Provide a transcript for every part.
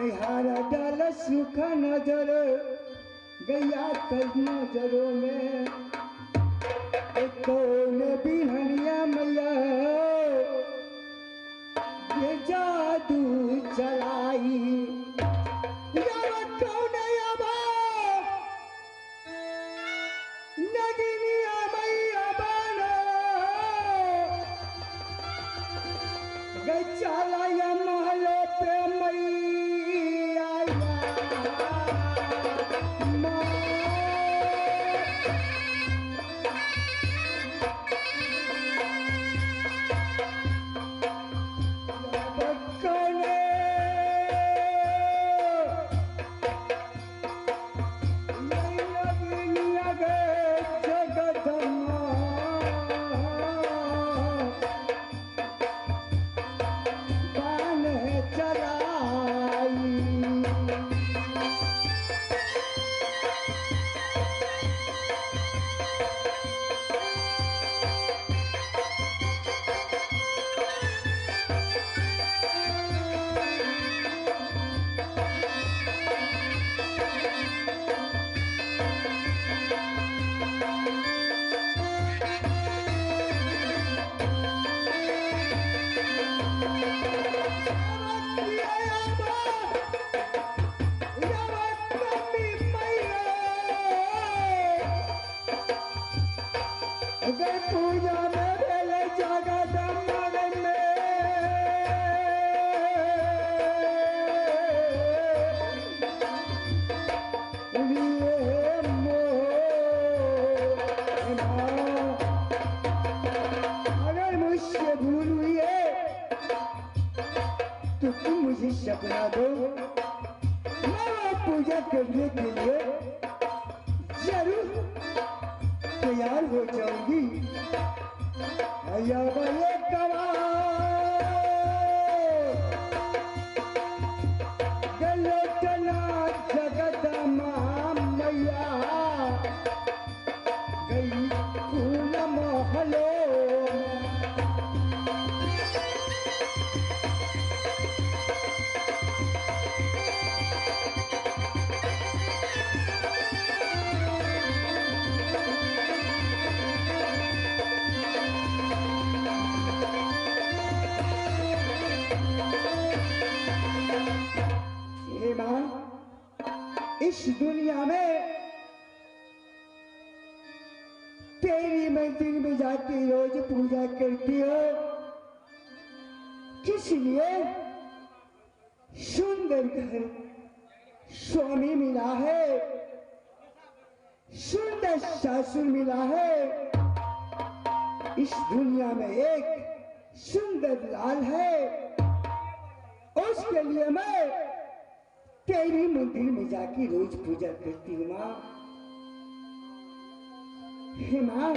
हारा डाल सूखा नजर गैया कल नजरों में कौन बिहनिया मैया ये जादू चलाई कौन नगिनिया मैया बनो गई चला या महलो पे मैया सपना दो मैं पूजा करने के लिए जरूर तैयार हो जाऊंगी। गलोटना जगदमा मैया गई फूल महलो इस दुनिया में तेरी मंदिर में जाती रोज पूजा करती हो किस लिए? सुंदर घर स्वामी मिला है, सुंदर सासुर मिला है, इस दुनिया में एक सुंदर लाल है, उसके लिए मैं तेरी मंदिर में जाके रोज पूजा करती हूँ माँ। हे माँ,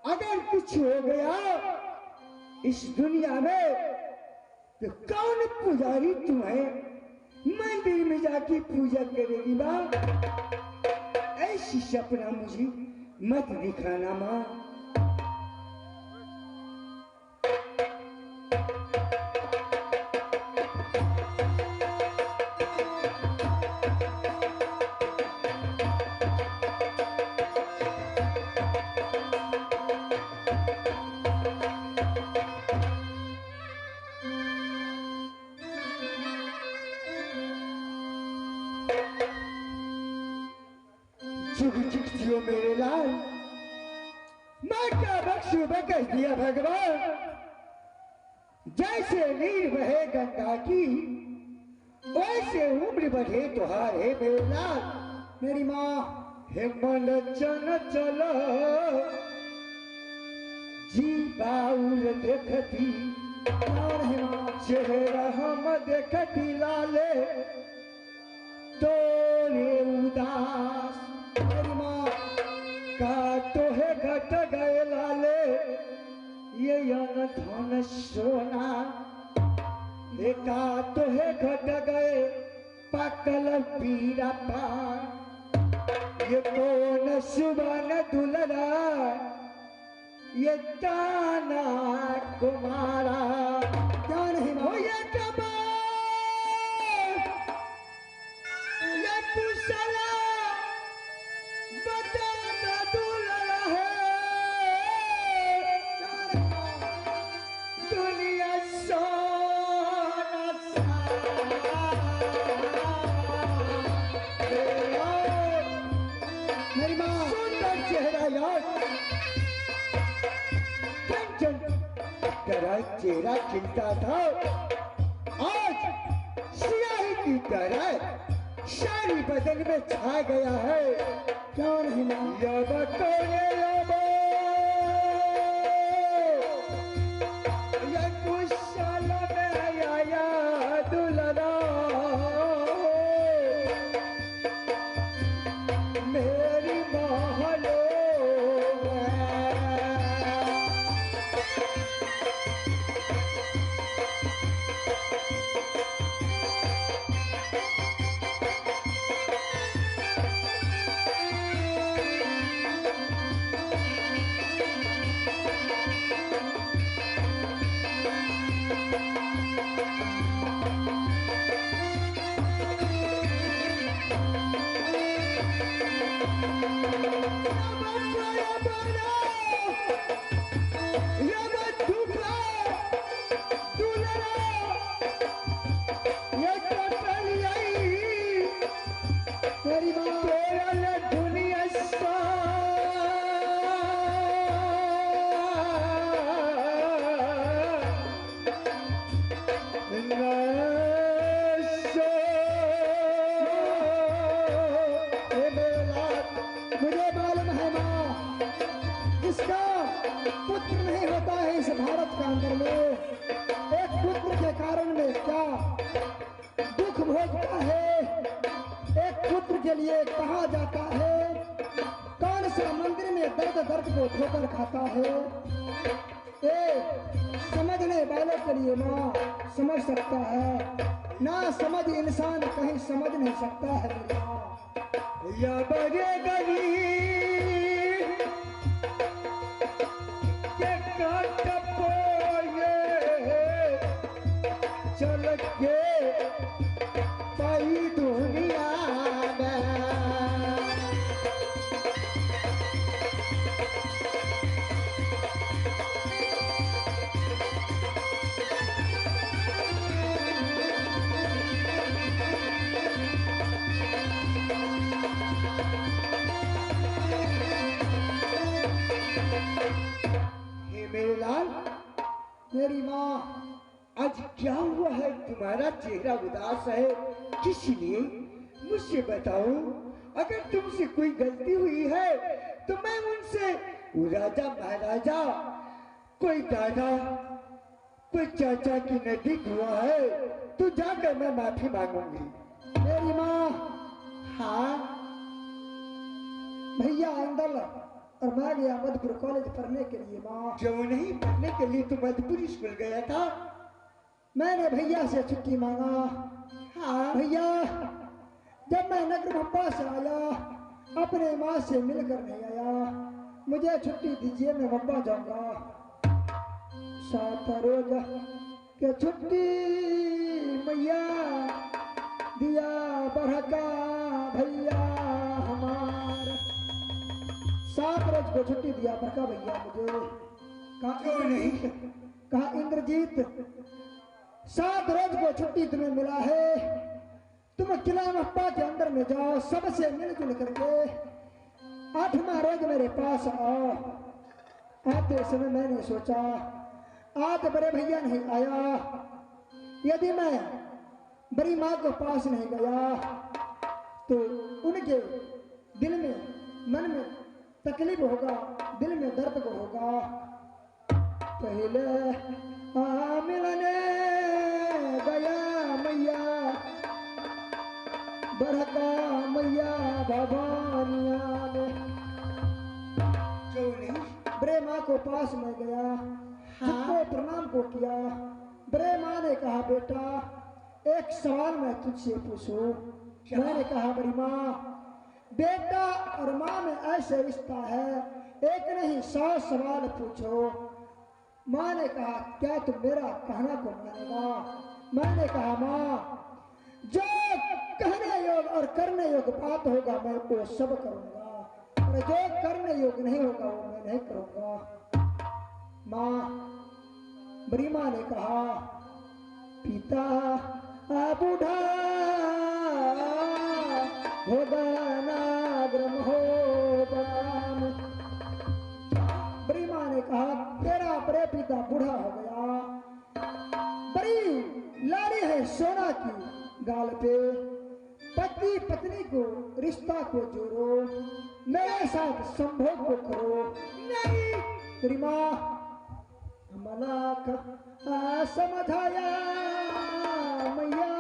अगर कुछ हो गया इस दुनिया में तो कौन पुजारी तुम्हें मंदिर में जाके पूजा करेगी माँ? ऐसी सपना मुझे मत दिखाना माँ। मेरे लाल मैं क्या बख्शू बकस दिया भगवान, जैसे नीर बहे गंगा की वैसे उम्र बढ़े तुहार है मेरे लाल। मेरी माँ हे मन चल चलो जी बाउल देखती चेहरा हम देखती लाले तो उदास। मेरी माँ का तो है घट गए लाले ये धन सोना, का तो है घट गए पाकल पीरा पान, ये कौन सुबह दुलरा ये दाना कुमारा क्या नहीं हो ये चेहरा खिलता था, आज स्याही की तरह सारी बदन में छा गया है। क्या नहीं माँ? दर्द को ठोकर खाता है। समझने वाले के लिए माँ समझ सकता है, ना समझ इंसान कहीं समझ नहीं सकता है। या बड़े गली के चल के पाई दुनिया मेरी माँ, आज क्या हुआ है? तुम्हारा चेहरा उदास है, किस लिए? मुझसे बताओ। अगर तुमसे कोई गलती हुई है तो मैं उनसे राजा महाराजा, कोई दादा, कोई चाचा की नजदीक हुआ है तो जाकर मैं माफी मांगूंगी। मेरी माँ, हाँ भैया अंदर और मैं गया मधुपुर कॉलेज पढ़ने के लिए। माँ, जो नहीं पढ़ने के लिए तो मधुपुर स्कूल गया था। मैंने भैया से छुट्टी मांगा। हाँ भैया, जब मैं नगर भप्पा से आया अपने माँ से मिलकर नहीं आया, मुझे छुट्टी दीजिए, मैं भप्पा जाऊंगा। 7 रोज के छुट्टी मैया दिया बरका भैया हमार। 7 रोज को छुट्टी दिया बरका भैया मुझे। कहा क्यों नहीं? कहा इंद्रजीत, 7 रोज को छुट्टी तुम्हें मिला है, तुम किला मप्पा के अंदर में जाओ, सबसे मिलजुल करके 8वां रोज मेरे पास आओ। आते समय मैंने सोचा आज बड़े भैया नहीं आया, यदि मैं बड़ी माँ के पास नहीं गया तो उनके दिल में, मन में तकलीफ होगा, दिल में दर्द होगा। पहले मिलने गया मैया बरका मैया भवानिया में, बड़े माँ को पास में गया। हाँ। प्रणाम को किया। बड़े माँ ने कहा बेटा एक सवाल मैं तुझसे पूछूं। मैंने कहा बड़ी माँ, बेटा और माँ में ऐसे रिश्ता है, एक नहीं 100 सवाल पूछो। माँ ने कहा क्या तुम मेरा कहना को मानेगा? मैंने कहा माँ, जो कहने योग और करने योग बात होगा मैं वो सब करूंगा, और जो करने योग नहीं होगा वो मैं नहीं करूंगा। माँ, बड़ी माँ ने कहा पिता बूढ़ा होगा नाग्रम हो बम। बड़ी माँ ने कहा तेरा अपने पिता बूढ़ा हो गया, सोना की गाल पे पति पत्नी को रिश्ता को जोड़ो, मेरे साथ संभोग को करो। नहीं, तेरी माँ मलाक समझाया मैया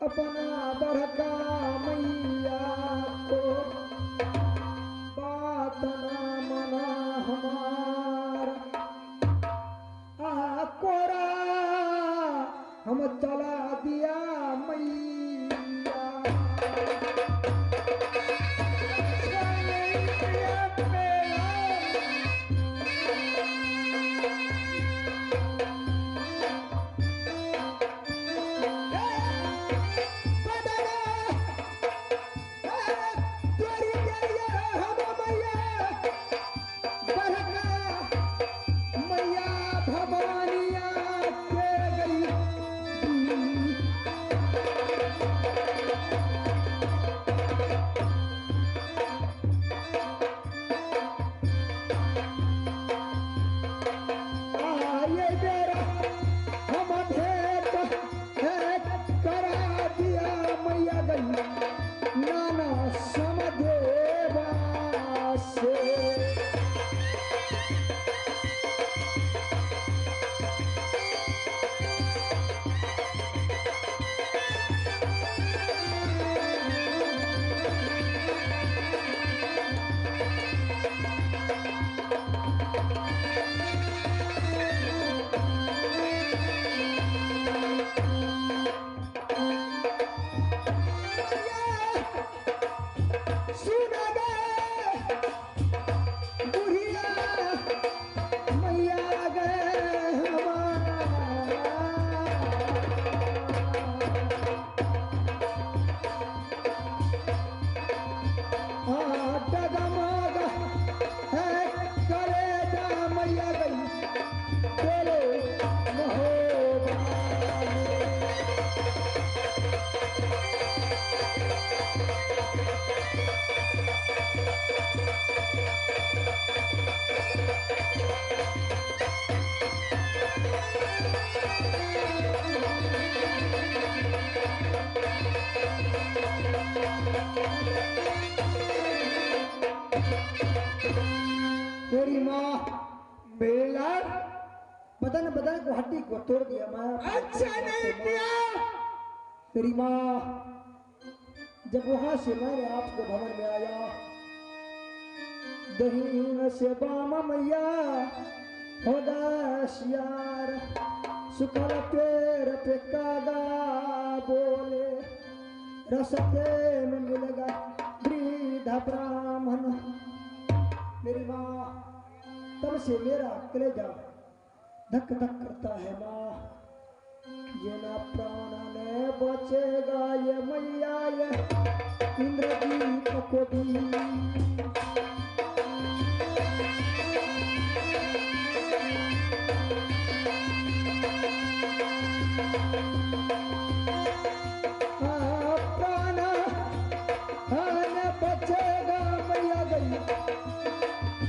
अपना बड़का मैया को, बात ना मना हमारा कोरा हम चला दिया मैया। तेरी माँ बेला बदन बदन को हड्डी को तोड़ दिया मैं। अच्छा नहीं किया। तेरी माँ जब वहां से मैंने आपको भवन में आया, दहीन से बाम मैया होदाशियार सुखल पेड़ पे कागा बोले, रसते में मिलेगा वृद्ध ब्राह्मण। मेरी माँ तब से मेरा कलेजा धक धक करता है माँ, ये ना प्राण ने बचेगा ये मैया ये इंद्रजीत को भी। प्राण ने बचेगा मैया गई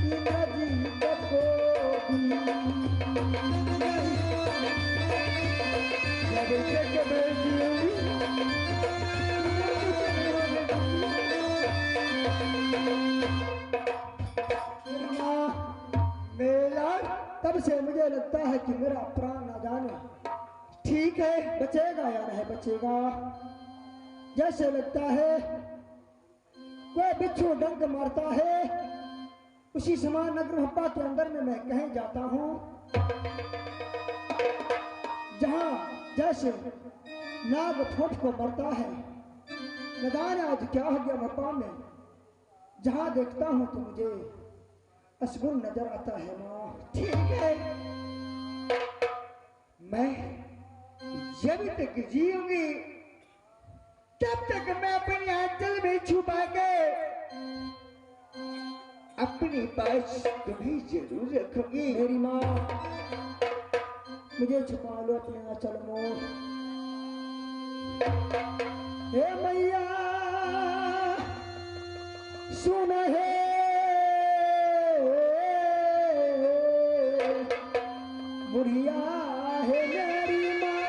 इंद्रजीत को मेला तब से मुझे लगता है कि मेरा प्राण न जाने। ठीक है, बचेगा या नहीं बचेगा, जैसे लगता है कोई बिच्छू डंक मारता है, उसी समान नगर हप्पा के अंदर में मैं कहीं जाता हूँ जहां जैसे नाग फूट को मरता है। न जाने आज क्या हो गया हप्पा में, जहां देखता हूं तो मुझे असगुन नजर आता है माँ। ठीक है, मैं जब तक जीऊंगी तब तक मैं अपने आंचल में छुपा के अपनी पास तुम्हें जरूर रखूंगी। मेरी माँ मुझे छुपा लो अपने आंचल में। हे मैया सुन है बुढ़िया है मेरी माँ,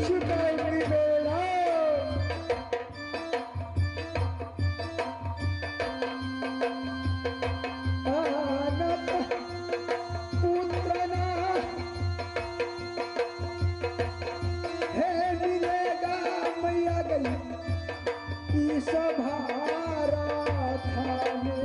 छुपाऊंगी बेला। आनंद पुत्र ना है मिलेगा मैया गई इस भारत में।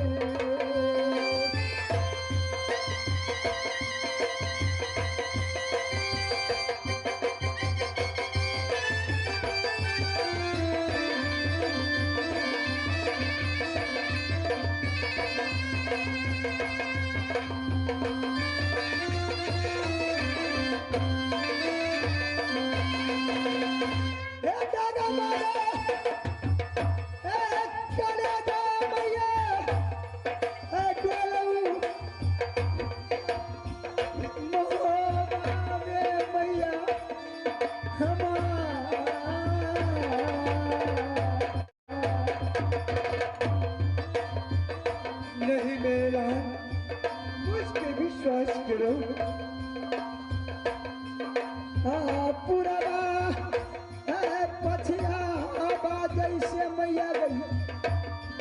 नहीं मेरा मुझ पे विश्वास करो। पुरवा पछिया जैसे मैया गई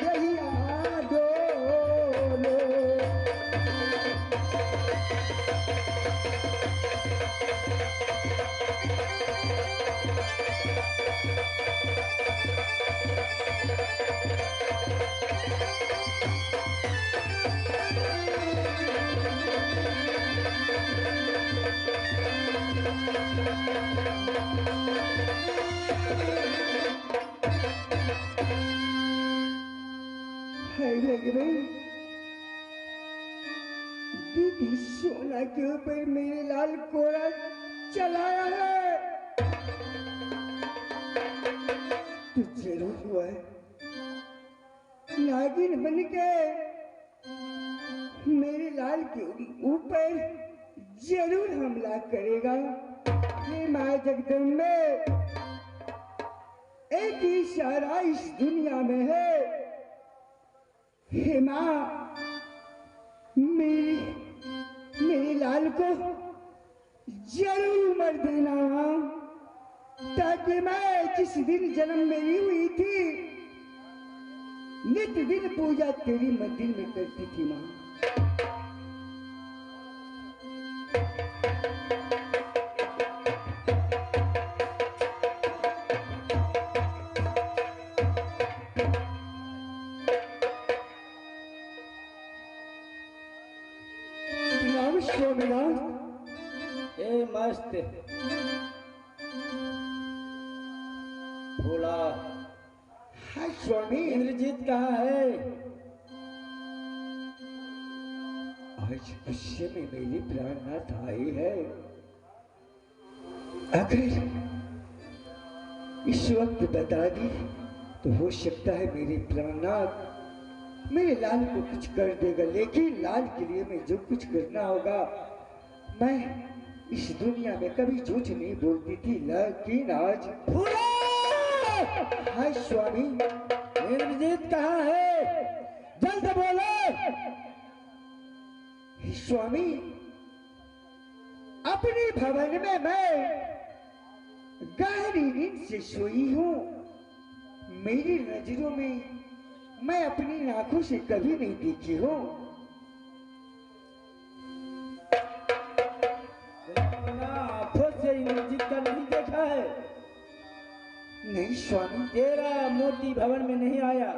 यही डोलो। दीदी सोना के ऊपर मेरे लाल कोड़ा चलाया है तो जरूर हुआ है। नागिन बन के मेरे लाल के ऊपर जरूर हमला करेगा। हे माँ जगदम्बे, एक ही इशारा इस दुनिया में है। हे माँ, मेरे लाल को जरूर मर देना ताकि मैं जिस दिन जन्म मेरी हुई थी नित्य दिन पूजा तेरी मंदिर में करती थी माँ। ए मस्त भोला। हाँ स्वामी। इंद्रजीत कहाँ है? आज गुस्से में मेरी प्राणनाथ आई है। अगर इस वक्त बता दी तो हो सकता है मेरे प्राणनाथ मेरे लाल को कुछ कर देगा, लेकिन लाल के लिए मैं जो कुछ करना होगा, मैं इस दुनिया में कभी झूठ नहीं बोलती थी, लेकिन आज हाय स्वामी। इंद्रजीत कहाँ है? जल्द बोलो। स्वामी, अपने भवन में मैं गहरी नींद से सोई हूँ। मेरी नजरों में मैं अपनी आंखों से कभी नहीं देखी हूँ। आंखों से इंद्रजीत का नहीं देखा है? नहीं स्वामी। तेरा मोती भवन में नहीं आया?